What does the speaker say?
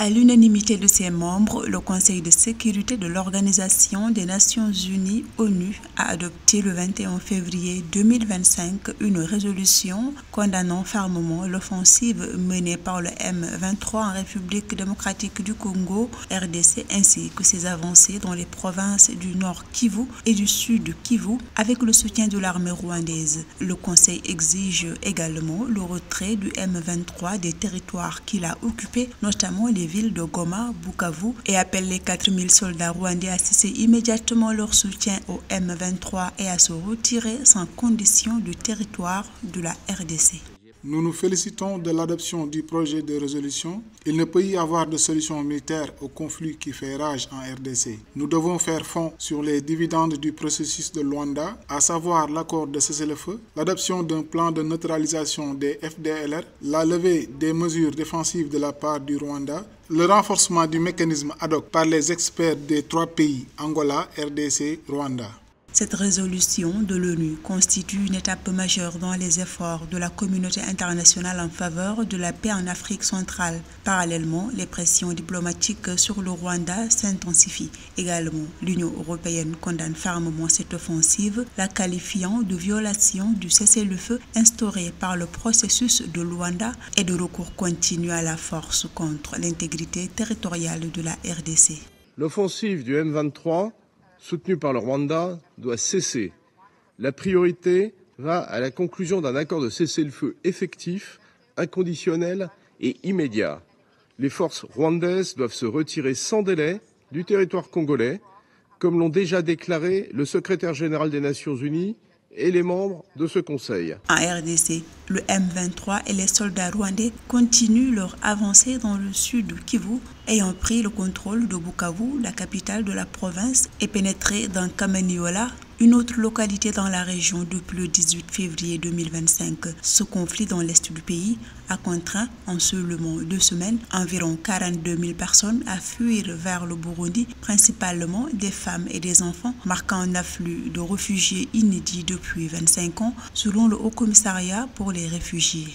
À l'unanimité de ses membres, le Conseil de sécurité de l'Organisation des Nations Unies, ONU, a adopté le 21 février 2025 une résolution condamnant fermement l'offensive menée par le M23 en République démocratique du Congo, RDC, ainsi que ses avancées dans les provinces du Nord Kivu et du Sud Kivu, avec le soutien de l'armée rwandaise. Le Conseil exige également le retrait du M23 des territoires qu'il a occupés, notamment les villes de Goma, Bukavu, et appelle les 4000 soldats rwandais à cesser immédiatement leur soutien au M23 et à se retirer sans condition du territoire de la RDC. Nous nous félicitons de l'adoption du projet de résolution. Il ne peut y avoir de solution militaire au conflit qui fait rage en RDC. Nous devons faire fond sur les dividendes du processus de Luanda, à savoir l'accord de cessez-le-feu, l'adoption d'un plan de neutralisation des FDLR, la levée des mesures défensives de la part du Rwanda, le renforcement du mécanisme ad hoc par les experts des 3 pays, Angola, RDC, Rwanda. Cette résolution de l'ONU constitue une étape majeure dans les efforts de la communauté internationale en faveur de la paix en Afrique centrale. Parallèlement, les pressions diplomatiques sur le Rwanda s'intensifient. Également, l'Union européenne condamne fermement cette offensive, la qualifiant de violation du cessez-le-feu instauré par le processus de Luanda et de recours continu à la force contre l'intégrité territoriale de la RDC. L'offensive du M23 soutenu par le Rwanda, doit cesser. La priorité va à la conclusion d'un accord de cessez-le-feu effectif, inconditionnel et immédiat. Les forces rwandaises doivent se retirer sans délai du territoire congolais, comme l'ont déjà déclaré le secrétaire général des Nations Unies et les membres de ce Conseil. En RDC, le M23 et les soldats rwandais continuent leur avancée dans le sud Kivu, ayant pris le contrôle de Bukavu, la capitale de la province, et pénétré dans Kamanyola, une autre localité dans la région depuis le 18 février 2025. Ce conflit dans l'est du pays a contraint en seulement 2 semaines environ 42 000 personnes à fuir vers le Burundi, principalement des femmes et des enfants, marquant un afflux de réfugiés inédit depuis 25 ans, selon le Haut Commissariat pour les réfugiés.